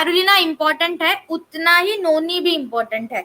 Spirulina important है उतना ही नोनी भी इंपॉर्टेंट है।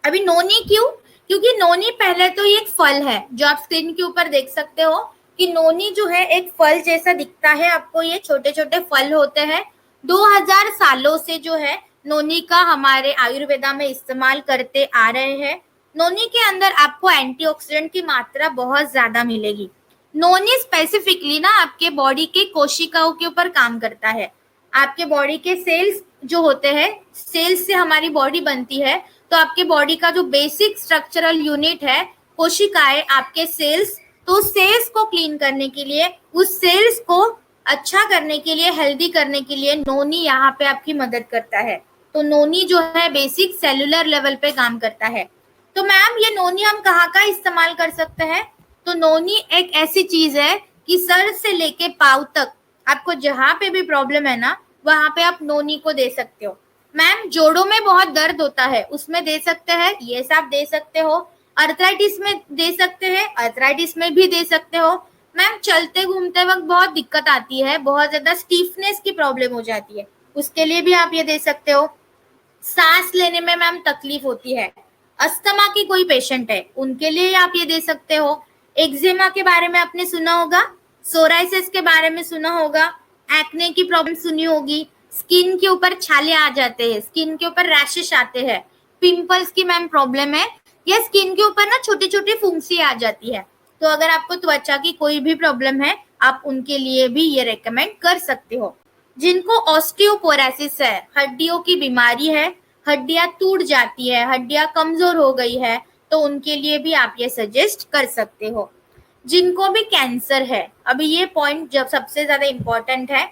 अभी नोनी क्यों? क्योंकि नोनी पहले तो ये एक फल है, जो आप स्क्रीन के ऊपर देख सकते हो कि नोनी जो है एक फल जैसा दिखता है आपको, ये छोटे छोटे फल होते हैं। 2000 सालों से जो है नोनी का हमारे आयुर्वेदा में इस्तेमाल करते आ रहे हैं। नोनी के अंदर आपको एंटीऑक्सीडेंट की मात्रा बहुत ज्यादा मिलेगी। नोनी स्पेसिफिकली ना आपके बॉडी के कोशिकाओं के ऊपर काम करता है। आपके बॉडी के सेल्स जो होते हैं, सेल्स से हमारी बॉडी बनती है, तो आपके बॉडी का जो बेसिक स्ट्रक्चरल यूनिट है कोशिकाएं, आपके सेल्स, तो सेल्स को क्लीन करने के लिए, उस सेल्स को अच्छा करने के लिए, हेल्दी करने के लिए नोनी यहाँ पे आपकी मदद करता है। तो नोनी जो है बेसिक सेलुलर लेवल पे काम करता है। तो मैम ये नोनी हम कहाँ का इस्तेमाल कर सकते हैं? तो नोनी एक ऐसी चीज है कि सर से लेके पाँव तक आपको जहां पे भी प्रॉब्लम है ना, वहां पे आप नोनी को दे सकते हो। मैम जोड़ों में बहुत दर्द होता है, उसमें दे सकते हैं, ये सब दे सकते हो। अर्थराइटिस में दे सकते हैं, अर्थराइटिस में भी दे सकते हो। मैम चलते घूमते वक्त बहुत दिक्कत आती है, बहुत ज्यादा स्टीफनेस की प्रॉब्लम हो जाती है, उसके लिए भी आप ये दे सकते हो। सांस लेने में मैम तकलीफ होती है, अस्थमा की कोई पेशेंट है, उनके लिए आप ये दे सकते हो। एक्जिमा के बारे में आपने सुना होगा, सोराइसिस के बारे में सुना होगा, एक्ने की प्रॉब्लम सुनी होगी, स्किन के ऊपर छाले आ जाते हैं, स्किन के ऊपर रैशेस आते हैं, पिंपल्स की मैम प्रॉब्लम है, या स्किन के ऊपर ना छोटी छोटी फुंसी आ जाती है। तो अगर आपको त्वचा की कोई भी प्रॉब्लम है, आप उनके लिए भी ये रेकमेंड कर सकते हो। जिनको ऑस्टियोपोरोसिस है, हड्डियों की बीमारी है, हड्डियां टूट जाती है, हड्डियां कमजोर हो गई है, तो उनके लिए भी आप ये सजेस्ट कर सकते हो। जिनको भी कैंसर है, अभी ये पॉइंट जब सबसे ज्यादा इंपॉर्टेंट है,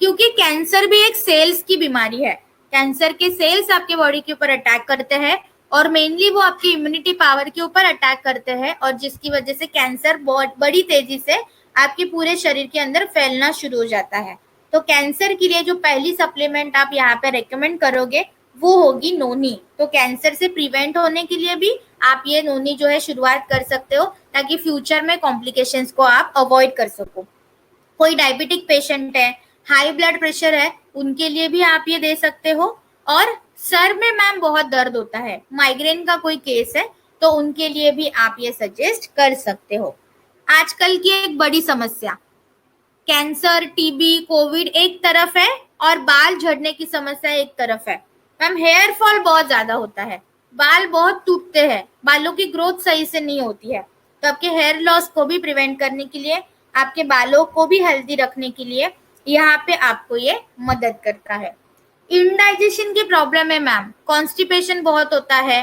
क्योंकि कैंसर भी एक सेल्स की बीमारी है। कैंसर के सेल्स आपके बॉडी के ऊपर अटैक करते हैं और मेनली वो आपकी इम्यूनिटी पावर के ऊपर अटैक करते हैं, और जिसकी वजह से कैंसर बहुत बड़ी तेजी से आपके पूरे शरीर के अंदर फैलना शुरू हो जाता है। तो कैंसर के लिए जो पहली सप्लीमेंट आप यहाँ पे रेकमेंड करोगे वो होगी नोनी। तो कैंसर से प्रिवेंट होने के लिए भी आप ये नोनी जो है शुरुआत कर सकते हो, ताकि फ्यूचर में कॉम्प्लिकेशंस को आप अवॉइड कर सको। कोई डायबिटिक पेशेंट है, हाई ब्लड प्रेशर है, उनके लिए भी आप ये दे सकते हो। और सर में मैम बहुत दर्द होता है, माइग्रेन का कोई केस है, तो उनके लिए भी आप ये सजेस्ट कर सकते हो। आजकल की एक बड़ी समस्या कैंसर, टीबी, कोविड एक तरफ है और बाल झड़ने की समस्या एक तरफ है। मैम हेयर फॉल बहुत ज्यादा होता है, बाल बहुत टूटते हैं, बालों की ग्रोथ सही से नहीं होती है। तो आपके हेयर लॉस को भी प्रिवेंट करने के लिए, आपके बालों को भी हेल्दी रखने के लिए यहाँ पे आपको ये मदद करता है। इनडाइजेशन की प्रॉब्लम है मैम, कॉन्स्टिपेशन बहुत होता है,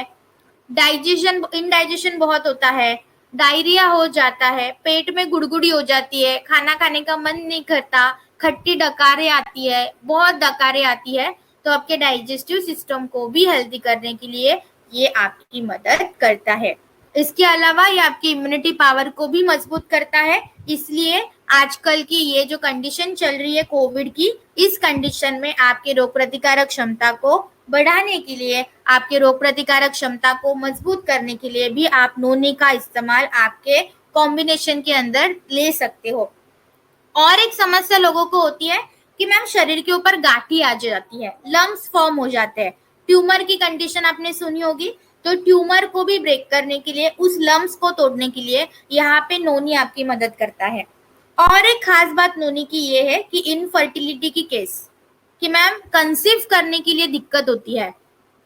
इनडाइजेशन बहुत होता है, डायरिया हो जाता है, पेट में गुड़गुड़ी हो जाती है, खाना खाने का मन नहीं करता, खट्टी डकारें आती है, बहुत डकारें आती है, तो आपके डाइजेस्टिव सिस्टम को भी हेल्दी करने के लिए ये आपकी मदद करता है। इसके अलावा ये आपकी इम्यूनिटी पावर को भी मजबूत करता है। इसलिए आजकल की ये जो कंडीशन चल रही है कोविड की, इस कंडीशन में आपके रोग प्रतिकारक क्षमता को बढ़ाने के लिए, आपके रोग प्रतिकारक क्षमता को मजबूत करने के लिए भी आप नोनी का इस्तेमाल आपके कॉम्बिनेशन के अंदर ले सकते हो। और एक समस्या लोगों को होती है कि मैम शरीर के ऊपर गांठी आ जाती है, लम्स फॉर्म हो जाते हैं, ट्यूमर की कंडीशन आपने सुनी होगी। तो ट्यूमर को भी ब्रेक करने के लिए, उस लम्स को तोड़ने के लिए यहाँ पे नोनी आपकी मदद करता है। और एक खास बात नोनी की ये है कि इनफर्टिलिटी की केस, कि मैम कंसीव करने के लिए दिक्कत होती है,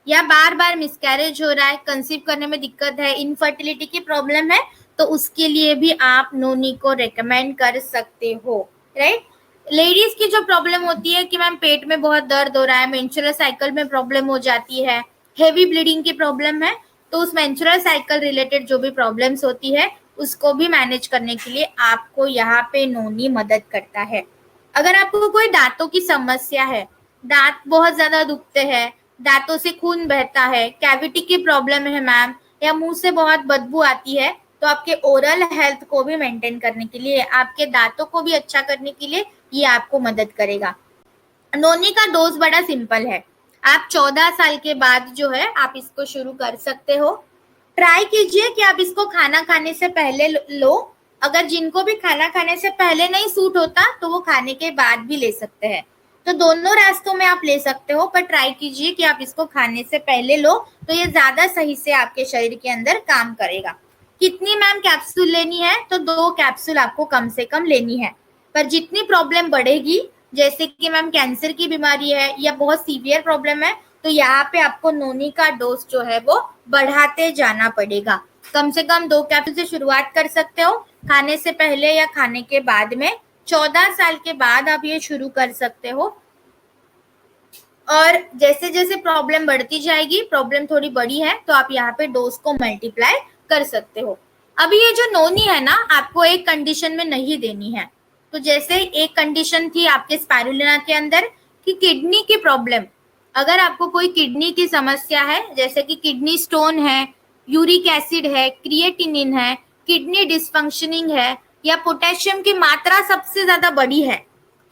या बार बार मिसकैरेज हो रहा है, कंसीव करने में दिक्कत है, इनफर्टिलिटी की प्रॉब्लम है, तो उसके लिए भी आप नोनी को रेकमेंड कर सकते हो, राइट। लेडीज की जो प्रॉब्लम होती है कि मैम पेट में बहुत दर्द हो रहा है, मेंस्ट्रुअल साइकिल में प्रॉब्लम हो जाती है, हेवी ब्लीडिंग की प्रॉब्लम है, तो उस मेंस्ट्रुअल साइकिल रिलेटेड जो भी प्रॉब्लम्स होती है उसको भी मैनेज करने के लिए आपको यहाँ पे नोनी मदद करता है। अगर आपको कोई दांतों की समस्या है, दांत बहुत ज्यादा दुखते हैं, दांतों से खून बहता है, कैविटी की प्रॉब्लम है मैम, या मुंह से बहुत बदबू आती है, तो आपके ओरल हेल्थ को भी मेंटेन करने के लिए, आपके दांतों को भी अच्छा करने के लिए ये आपको मदद करेगा। नोनी का डोज बड़ा सिंपल है, आप 14 साल के बाद जो है आप इसको शुरू कर सकते हो। ट्राई कीजिए कि आप इसको खाना खाने से पहले लो। अगर जिनको भी खाना खाने से पहले नहीं सूट होता तो वो खाने के बाद भी ले सकते हैं। तो दोनों रास्तों में आप ले सकते हो, पर ट्राई कीजिए कि आप इसको खाने से पहले लो, तो ये ज्यादा सही से आपके शरीर के अंदर काम करेगा। कितनी मैम कैप्सूल लेनी है? तो 2 कैप्सूल आपको कम से कम लेनी है। पर जितनी प्रॉब्लम बढ़ेगी, जैसे कि मैम कैंसर की बीमारी है या बहुत सीवियर प्रॉब्लम है, तो यहाँ पे आपको नोनी का डोज जो है वो बढ़ाते जाना पड़ेगा। कम से कम 2 कैप्सूल से शुरुआत कर सकते हो, खाने से पहले या खाने के बाद में। 14 साल के बाद आप ये शुरू कर सकते हो, और जैसे जैसे प्रॉब्लम बढ़ती जाएगी, प्रॉब्लम थोड़ी बड़ी है, तो आप यहाँ पे डोज को मल्टीप्लाई कर सकते हो। अभी ये जो नोनी है ना, आपको एक कंडीशन में नहीं देनी है। तो जैसे एक कंडीशन थी आपके स्पाइरुलिना के अंदर कि किडनी की प्रॉब्लम, अगर आपको कोई किडनी की समस्या है, जैसे कि किडनी स्टोन है, यूरिक एसिड है, क्रिएटिनिन है, किडनी डिसफंक्शनिंग है, या पोटेशियम की मात्रा सबसे ज्यादा बड़ी है,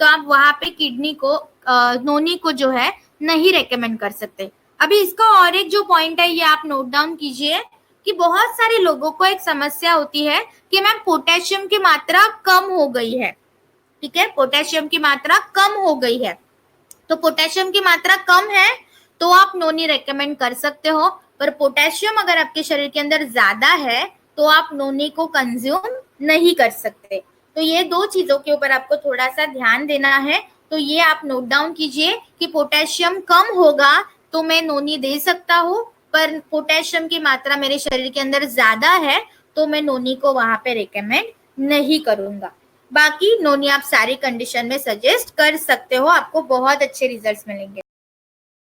तो आप वहां पे किडनी को नोनी को जो है नहीं रेकमेंड कर सकते। अभी इसका और एक जो पॉइंट है, ये आप नोट डाउन कीजिए कि बहुत सारे लोगों को एक समस्या होती है कि मैम पोटेशियम की मात्रा कम हो गई है। ठीक है, पोटेशियम की मात्रा कम हो गई है, तो पोटेशियम की मात्रा कम है तो आप नोनी रेकमेंड कर सकते हो। पर पोटेशियम अगर आपके शरीर के अंदर ज्यादा है तो आप नोनी को कंज्यूम नहीं कर सकते। तो ये 2 चीजों के ऊपर आपको थोड़ा सा ध्यान देना है। तो ये आप नोट डाउन कीजिए कि पोटेशियम कम होगा तो मैं नोनी दे सकता हूँ, पर पोटेशियम की मात्रा मेरे शरीर के अंदर ज्यादा है तो मैं नोनी को वहां पे रेकमेंड नहीं करूंगा। बाकी नोनी आप सारी कंडीशन में सजेस्ट कर सकते हो, आपको बहुत अच्छे रिजल्ट्स मिलेंगे।